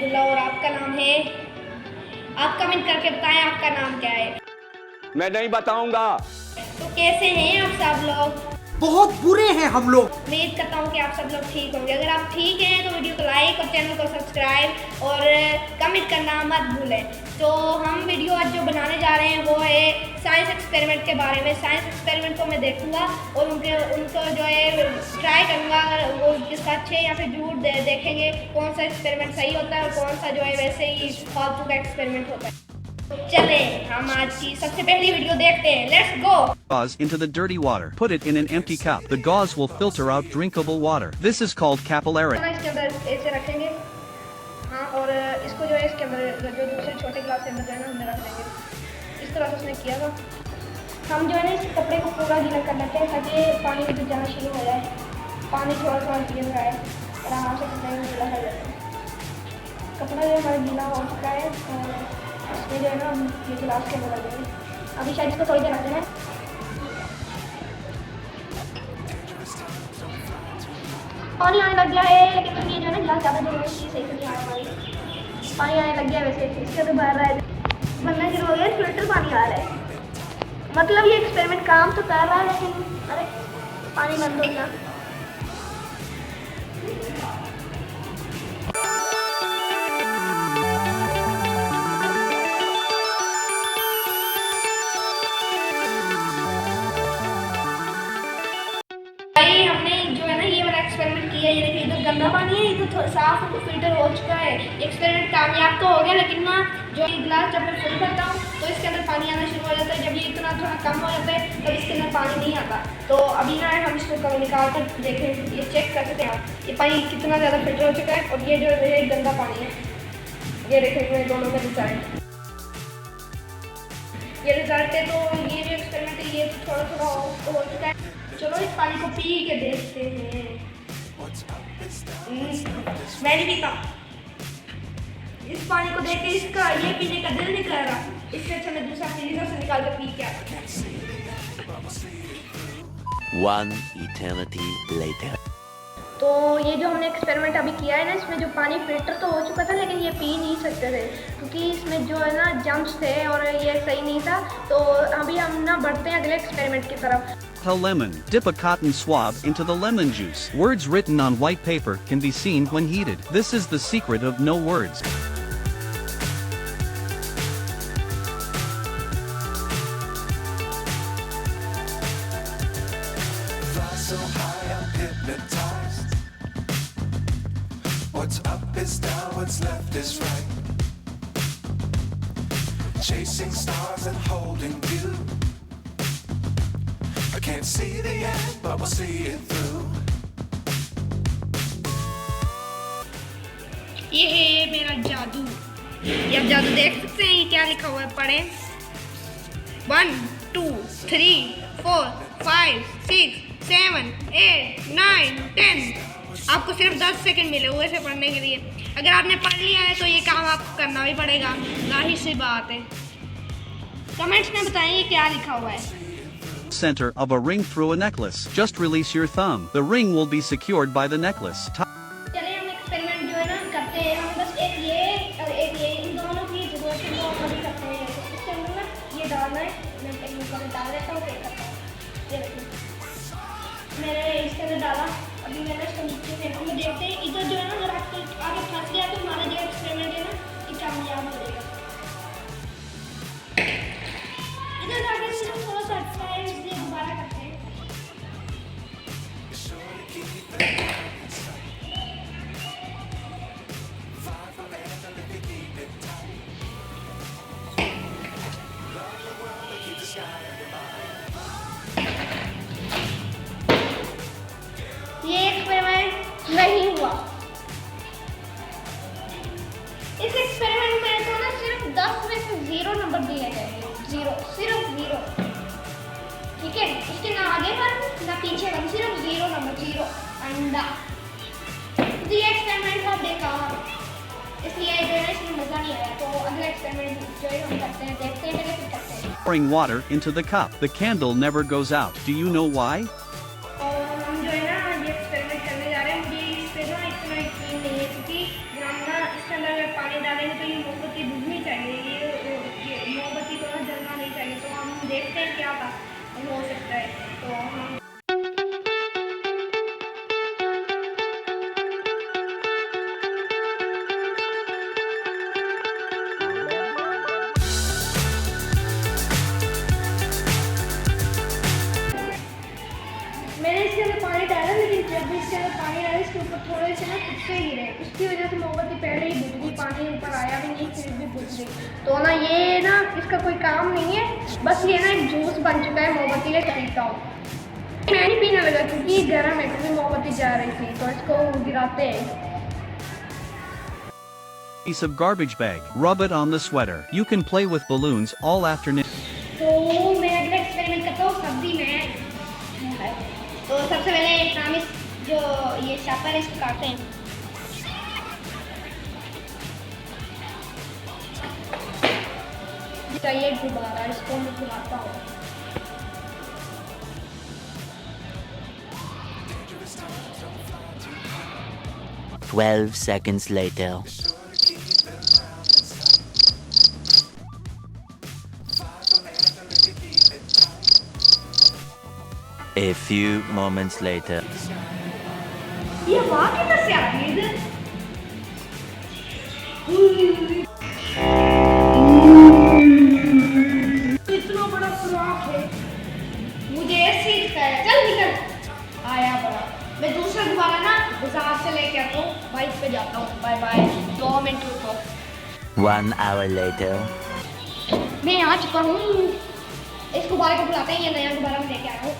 अब्दुल्ला और आपका नाम है? आप कमेंट करके बताएं आपका नाम क्या है। मैं नहीं बताऊंगा। तो कैसे हैं आप सब लोग? बहुत बुरे हैं हम लोग। उम्मीद करता हूँ कि आप सब लोग ठीक होंगे। अगर आप ठीक हैं तो वीडियो को लाइक और चैनल को सब्सक्राइब और कमेंट करना मत भूलें। तो हम वीडियो आज जो बनाने जा रहे हैं वो है साइंस एक्सपेरिमेंट के बारे में। साइंस एक्सपेरिमेंट को मैं देखूंगा और उनको जो है ट्राई करूँगा, अगर वो सच है या फिर झूठ देखेंगे कौन सा एक्सपेरिमेंट सही होता है और कौन सा जो है वैसे ही फालतू का एक्सपेरिमेंट होता है। चले हम आज की सबसे पहली वीडियो देखते हैं। Let's go. Gauze into the dirty water. Put it in an empty cup. The gauze will filter out drinkable water. This is called capillary. इसके अंदर ऐसे रखेंगे, हाँ, और इसको जो है इसके अंदर जो दूसरे छोटे ग्लास के अंदर जो है ना हमने रख देंगे। इस तरह से उसने किया था। हम जो है ना इस कपड़े को पूरा गीला कर लेते हैं ताकि पानी में जाना शुरू हो जाए। पानी थोड़ा थोड़ा गिर रहा है और आराम से कपड़े में गीला कर लेते हैं। कपड़ा जो हमारा गीला हो चुका है और इसमें जो है ना हम ये गिलास के अंदर रख देंगे। अभी शायद इसको थोड़ी देर रख देना है। पानी आने लग गया है, लेकिन ये जो है ना गिलास ज़्यादा जो है सही से नहीं आ रहा है। पानी आने लग गया है, वैसे इसके अंदर बह रहा है, बनना शुरू हो गया, फिल्टर पानी आ रहा है। मतलब ये एक्सपेरिमेंट काम तो कर रहा है, लेकिन अरे पानी बंद हो गया। हमने जो है ना ये वाला एक्सपेरिमेंट किया है। ये देखिए इधर गंदा पानी है, इधर साफ फिल्टर हो चुका है। एक्सपेरिमेंट कामयाब तो हो गया, लेकिन ना जो ये गिलास जब मैं फिल करता हूँ तो इसके अंदर पानी आना शुरू हो जाता है। जब ये इतना थोड़ा कम हो जाता है तब इसके अंदर पानी नहीं आता। तो अभी ना हम इसको निकाल कर देखें, ये चेक कर सकते हैं ये पानी कितना ज़्यादा फिल्टर हो चुका है और ये जो है गंदा पानी है। ये देखें दोनों का रिजल्ट, ये रिजल्ट है। तो ये जो एक्सपेरिमेंट है ये थोड़ा थोड़ा हो चुका है। चलो इस पानी को पी के देखते हैं। मैं नहीं पीता इस पानी को, देख के इसका ये पीने का दिल नहीं कर रहा। इससे अच्छा मैं दूसरा फ्रीजर से निकाल कर पी के आता। One eternity later. तो ये जो हमने एक्सपेरिमेंट अभी किया है ना, इसमें जो पानी फिल्टर तो हो चुका था, लेकिन ये पी नहीं सकते थे क्योंकि इसमें जो है ना जम्स थे और ये सही नहीं था। तो अभी हम ना बढ़ते हैं अगले एक्सपेरिमेंट की तरफ। A lemon. Dip a cotton swab into the lemon juice. Words written on white paper can be seen when heated. This is the secret of no words. Fly so high, I'm hypnotized. What's up is down, what's left is right. Chasing stars and holding you. I can't see the end, but we'll see it through. ये है मेरा जादू। ये आप जादू देख सकते हैं, ये क्या लिखा हुआ है, पढ़े। 1 2 3 4 5 6 7 8 9 10। आपको सिर्फ 10 सेकंड मिले हुए से पढ़ने के लिए। अगर आपने पढ़ लिया है तो ये काम आपको करना भी पड़ेगा, जाहिर सी बात है। कमेंट्स में बताएं क्या लिखा हुआ है। Center of a ring through a necklace. Just release your thumb. The ring will be secured by the necklace. चलिए हम एक्सपेरिमेंट जो है ना करते हैं। हम बस एक ये और एक ये, इन दोनों की जरूरत है, तो हम करते हैं। इसके अंदर ना ये डालना है, मैं एक मिनट में डाल देता हूँ, फिर करता हूँ। ये देखिए मैंने इसके अंदर डाला। अभी मैंने इसको नीचे फेंकूँ, मैं देखते हैं इधर जो है ना अगर आपको आगे फंस गया तो हमारा जो एक्सपेरिमेंट है ना ये कामयाब हो जाएगा। इधर जाके सिर्फ थोड़ा सा अच्छा है, इसलिए दोबारा करते हैं। ये एक्सपेरिमेंट नहीं हुआ। इस एक्सपेरिमेंट में तो ना सिर्फ 10 में से 0 नंबर दिए जाएंगे। 0, सिर्फ 0। ठीक है, इसके ना आगे पर ना पीछे पर, सिर्फ 0 नंबर, 0 अंडा। तो ये एक्सपेरिमेंट था बेकार, इसलिए जो है इसमें मज़ा नहीं आया। तो अगला एक्सपेरिमेंट जो है हम करते हैं, देखते हैं पहले फिर करते हैं। Pouring water into the cup. The candle never goes out. Do you know why? और हम जो है ना ये एक्सपेरिमेंट करने जा रहे हैं। मुझे इस पे ना इतना यकीन नहीं है क्योंकि हम ना इसके अंदर पानी डाला इसके ऊपर थोड़े से ना कुत्ते गिरे, उसकी वजह से मोमबत्ती पहले ही बुझ गई, पानी ऊपर आया भी नहीं फिर भी बुझ गई। तो ना ये ना इसका कोई काम नहीं है, बस ये ना एक जूस बन चुका है मोमबत्ती का, खरीदता हूँ। मैं नहीं पीने लगा क्योंकि गर्म है, क्योंकि मोमबत्ती जा रही थी, तो इसको गिराते हैं। Piece of garbage bag. Rub it on the sweater. You can play with balloons all afternoon. तो मैं अगला एक्सपेरिमेंट करता हूँ सब्जी में। तो सबसे पहले हम इस जो ये शापर है इसको काटते हैं। चाहिए गुब्बारा, इसको मैं घुमाता हूँ। 12 seconds later. A few moments later. ये हवा किधर से आ रही है इधर? इतना बड़ा सुराख है, मुझे ऐसे ही दिखता है। चल निकल। आया बड़ा। मैं दूसरा दोबारा ना बाजार से लेके आता हूँ, बाइक पे जाता हूँ। Bye bye. 2 मिनट रुको। 1 hour later. मैं आ चुका हूँ। इस गुब्बारे को बुलाते हैं, ये नया गुब्बारा मैं लेके आया हूँ।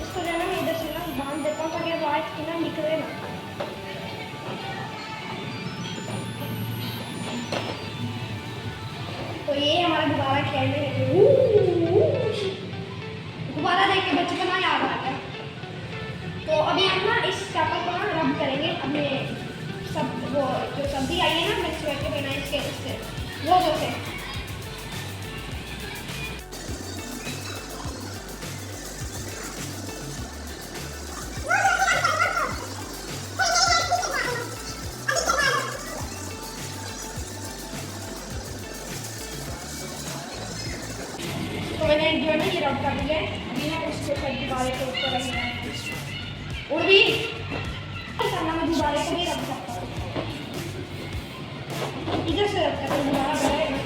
इसको जो है ना मैं इधर से ना बांध देता हूँ ताकि आवाज की ना निकले ना। तो ये हमारा गुब्बारा खेलने लगे। गुब्बारा देख के बच्चे को ना याद आ गया। तो अभी हम ना इस चावल को ना रब करेंगे अपने सब वो जो सब्जी आई है ना मिक्स करके बनाए इसके वो जो से तो मैंने जो है ना ये रब कर लिया है। अभी ना उसको सब गुब्बारे के ऊपर रखना है। और भी मैं गुब्बारे को भी रख सकता हूँ, इधर से रखता हूँ गुब्बारा बढ़ेगा।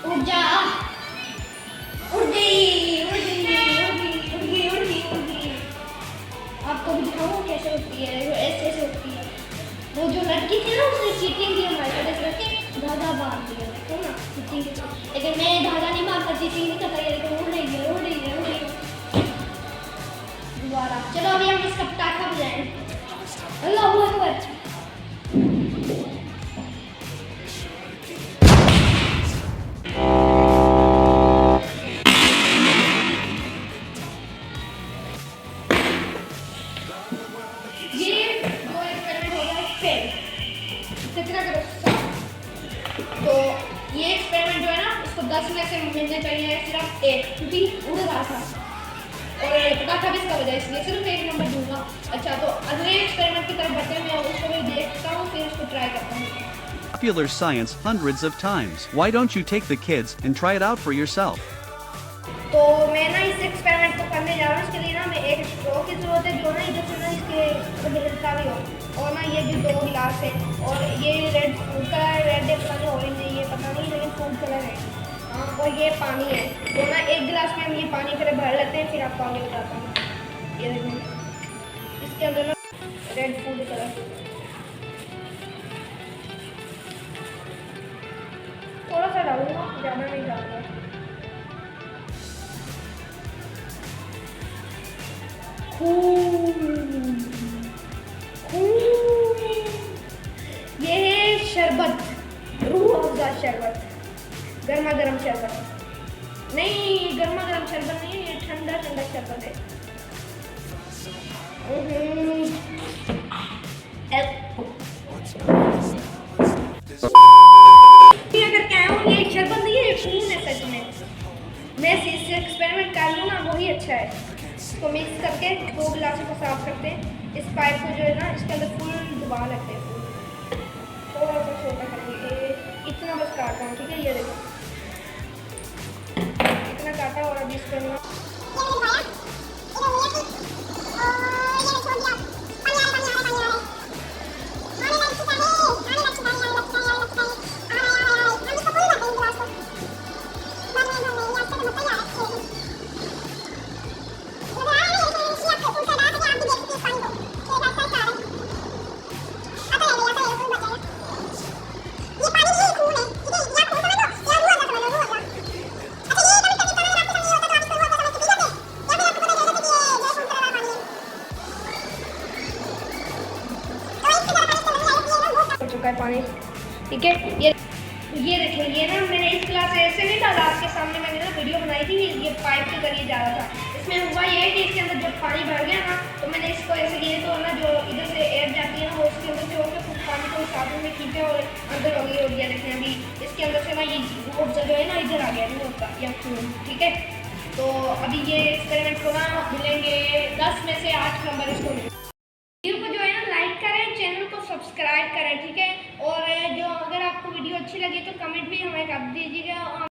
उड़ जा, उड़ गई, उड़ गई, उड़ गई, उड़ गई, उड़ गई, उड़ गई। आपको भी दिखाऊँ कैसे उड़ती है, वो ऐसे ऐसे उड़ती है। वो जो लड़की थी ना उसने चीटिंग की हमारे साथ, ऐसे करके धागा बांध दिया, देखो ना चीटिंग की। लेकिन मैं धागा नहीं मारता, चीटिंग नहीं करता, ये देखो उड़ रही है, उड़ रही है, उड़ रही है। दोबारा चलो अभी हम इसका पटाखा बजाएं। अल्लाहू अकबर। तो ये एक्सपेरिमेंट जो है ना इसको 10 में से मिलने चाहिए सिर्फ 1, क्योंकि उड़ रहा था और पटाखा भी इसका वजह, इसलिए सिर्फ 1 नंबर दूंगा। अच्छा तो अगले एक्सपेरिमेंट की तरफ बढ़ते हैं, मैं उसको भी देखता हूँ फिर उसको ट्राई करता हूँ। Popular science hundreds of times. Why don't you take the kids and try it out for yourself? तो मैं ना इस एक्सपेरिमेंट को करने जा रहा हूँ। इसके लिए ना मैं एक स्ट्रॉ की जरूरत है जो ना इधर से ना इसके हिलता भी हो, और ना ये जो 2 गिलास है, और ये रेड फूड कलर है, रेड है पता नहीं, ऑरेंज है ये पता नहीं, लेकिन फूड कलर है। हाँ और ये पानी है। तो ना एक गिलास में हम ये पानी पहले भर लेते हैं, फिर आपको आगे बताता हूँ। ये देखो इसके अंदर ना रेड फूड कलर थोड़ा सा डालूंगा, ज़्यादा नहीं डालूंगा। ये है शरबत, रूह अफ़ज़ा शरबत, गर्मा गर्म शरबत। नहीं गर्मा गर्म शरबत नहीं है, ये ठंडा ठंडा शरबत है। अगर क्या हूँ ये शरबत नहीं है, खून है सच में। मैं इससे एक्सपेरिमेंट कर लूँ ना वही अच्छा है। इसको मिक्स करके 2 गिलासों को साफ करते हैं। इस पाइप को जो है ना इसके अंदर फुल दबा लेते हैं, थोड़ा सा छोटा करेंगे, इतना बस काटा हूँ, ठीक है। ये देखो इतना काटा, और अभी इसको ना ठीक है। ये देखें, ये ना मैंने इस क्लास से ऐसे नहीं डाला, आपके सामने मैंने ना वीडियो बनाई थी, ये पाइप के जरिए जा रहा था। इसमें हुआ ये है कि इसके अंदर जब पानी भर गया ना, तो मैंने इसको ऐसे किए तो ना जो इधर से एयर जाती है ना, वो इसके अंदर से होकर कुछ पानी को साबुन में खींचा और अंदर हो गया। देखें अभी इसके अंदर से ना ये बहुत जो है ना इधर आ गया नहीं होता या खून, ठीक है। तो अभी ये एक्सपेरिमेंट को ना मिलेंगे 10 में से 8 नंबर इसको। वीडियो को जो है ना लाइक करें, चैनल को सब्सक्राइब करें, ठीक है। और जो अगर आपको वीडियो अच्छी लगी तो कमेंट भी हमें कर दीजिएगा।